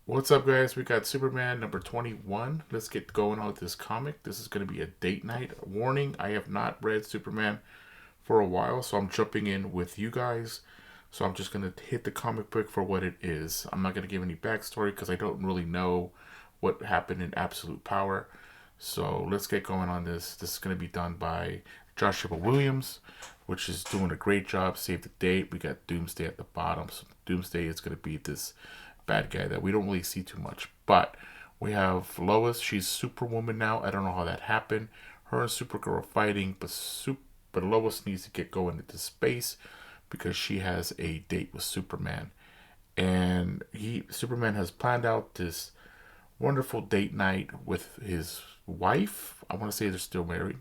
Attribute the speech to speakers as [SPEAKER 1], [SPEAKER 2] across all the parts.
[SPEAKER 1] What's up, guys? We got Superman number 21. Let's get going on with this comic. This is going to be a date night. Warning, I have not read Superman for a while, so I'm jumping in with you guys. So I'm just going to hit the comic book for what it is. I'm not going to give any backstory because I don't really know what happened in Absolute Power. So let's get going on this. This is going to be done by Joshua Williams, which is doing a great job. Save the date. We got Doomsday at the bottom. So Doomsday is going to be this bad guy that we don't really see too much. But we have Lois. She's Superwoman now. I don't know how that happened. Her and Supergirl are fighting, but Lois needs to get going into space because she has a date with Superman. And Superman has planned out this wonderful date night with his wife. I want to say they're still married.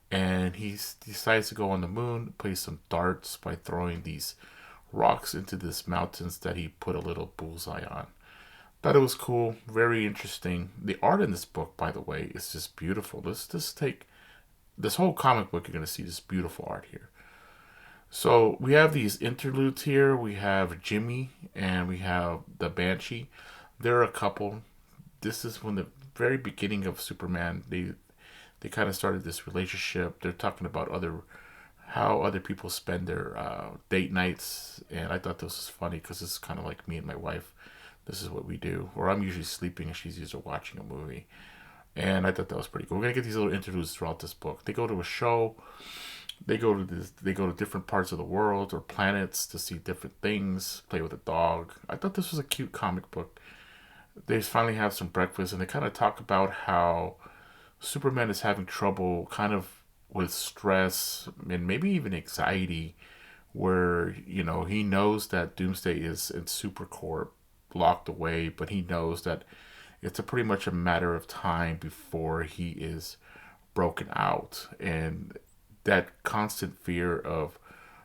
[SPEAKER 1] And he decides to go on the moon, play some darts by throwing these rocks into this mountains that he put a little bullseye on. Thought it was cool, very interesting. The art in this book, by the way, is just beautiful. Let's just take this whole comic book. You're gonna see this beautiful art here. So we have these interludes here. We have Jimmy and we have the Banshee. They're a couple. This is when the very beginning of Superman. They kind of started this relationship. They're talking about how other people spend their date nights, and I thought this was funny because it's kind of like me and my wife. This is what we do, or I'm usually sleeping and she's usually watching a movie, and I thought that was pretty cool. We're gonna get these little interludes throughout this book. They go to a show. They go to different parts of the world or planets to see different things. Play with a dog. I thought this was a cute comic book. They finally have some breakfast and they kind of talk about how Superman is having trouble kind of with stress and maybe even anxiety where, he knows that Doomsday is in Supercorp locked away, but he knows that it's pretty much a matter of time before he is broken out. And that constant fear of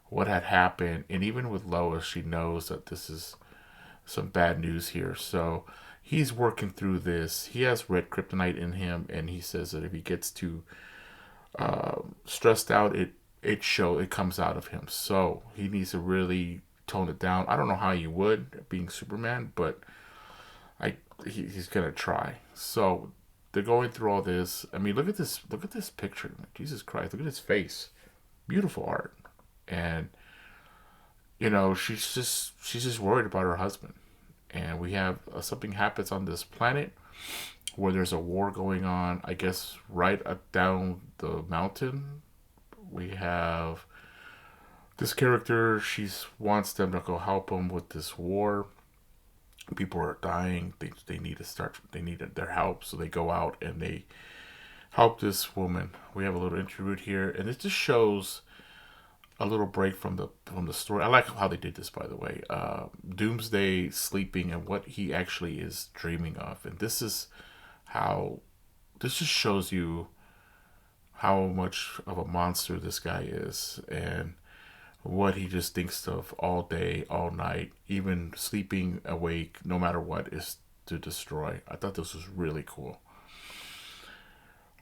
[SPEAKER 1] what had happened, and even with Lois, she knows that this is some bad news here. So he's working through this. He has red kryptonite in him, and he says that if he gets too stressed out, it comes out of him. So he needs to really tone it down. I don't know how you would being Superman, but he's gonna try. So they're going through all this. I mean, look at this. Look at this picture. Jesus Christ! Look at his face. Beautiful art. And she's just worried about her husband. And we have something happens on this planet where there's a war going on. I guess right down the mountain, we have this character. She wants them to go help them with this war. People are dying. They need to start. They need their help, so they go out and they help this woman. We have a little interlude here, and it just shows a little break from the story. I like how they did this, by the way. Doomsday sleeping and what he actually is dreaming of, and how this just shows you how much of a monster this guy is, and what he just thinks of all day, all night, even sleeping awake, no matter what, is to destroy. I thought this was really cool.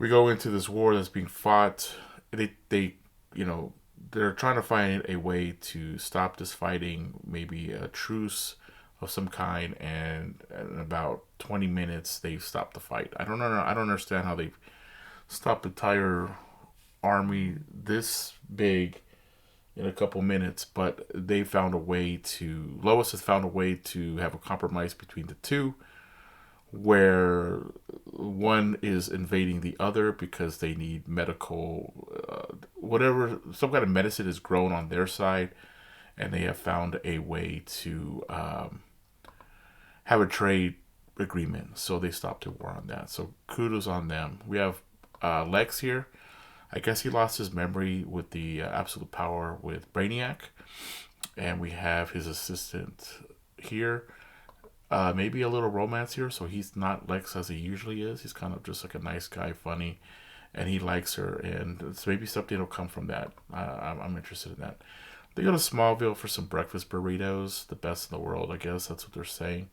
[SPEAKER 1] We go into this war that's being fought. They you know, they're trying to find a way to stop this fighting, maybe a truce of some kind, and in about 20 minutes they stop the fight. I don't understand how they stopped the entire army this big in a couple minutes, but they found a way to. Lois has found a way to have a compromise between the two, where one is invading the other because they need medical, whatever, some kind of medicine is grown on their side, and they have found a way to have a trade agreement. So they stopped the war on that. So kudos on them. We have Lex here. I guess he lost his memory with the absolute power with Brainiac, and we have his assistant here. Maybe a little romance here, so he's not Lex as he usually is. He's kind of just like a nice guy, funny, and he likes her, and it's maybe something will come from that. I'm interested in that. They go to Smallville for some breakfast burritos, the best in the world, I guess that's what they're saying.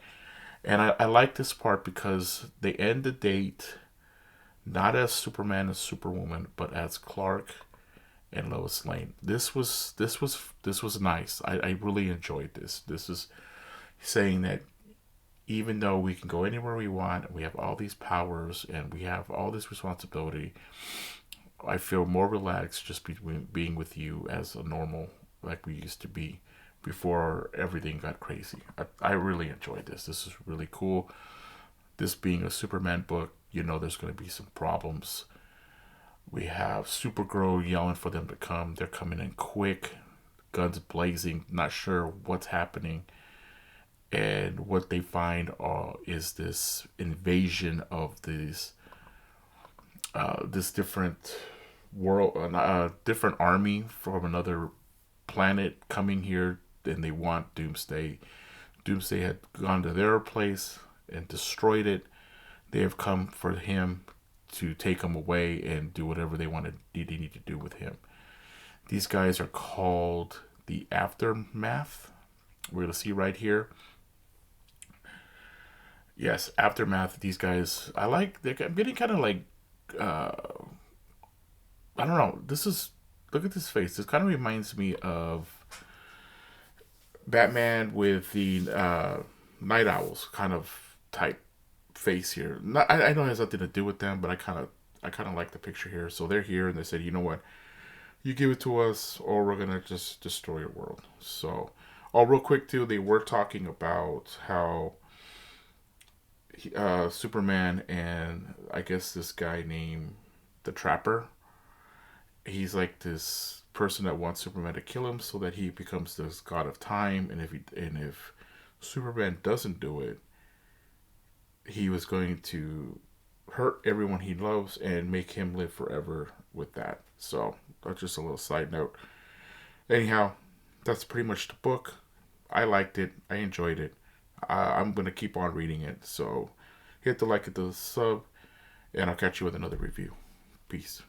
[SPEAKER 1] And I like this part because they end the date not as Superman and Superwoman, but as Clark and Lois Lane. This was nice. I really enjoyed this. This is saying that even though we can go anywhere we want, we have all these powers and we have all this responsibility, I feel more relaxed just being with you as a normal, like we used to be before everything got crazy. I really enjoyed this. This is really cool. This being a Superman book, there's going to be some problems. We have Supergirl yelling for them to come. They're coming in quick, guns blazing, not sure what's happening. And what they find is this invasion of this different world, different army from another planet coming here, and they want Doomsday. Doomsday had gone to their place and destroyed it. They have come for him to take him away and do whatever they need to do with him. These guys are called the Aftermath. We're gonna see right here. Yes, Aftermath. These guys, I like. I'm getting kind of like, uh, I don't know. This is look at this face. This kind of reminds me of Batman with the Night Owls kind of type face here. I know it has nothing to do with them, but I kind of like the picture here. So they're here, and they said, you know what, you give it to us, or we're gonna just destroy your world. So, oh, real quick too, they were talking about how Superman and I guess this guy named the Trapper. He's like this person that wants Superman to kill him so that he becomes this god of time. And if Superman doesn't do it, he was going to hurt everyone he loves and make him live forever with that. So that's just a little side note. Anyhow, that's pretty much the book. I liked it. I enjoyed it. I'm gonna keep on reading it. So hit the like, hit the sub, and I'll catch you with another review. Peace.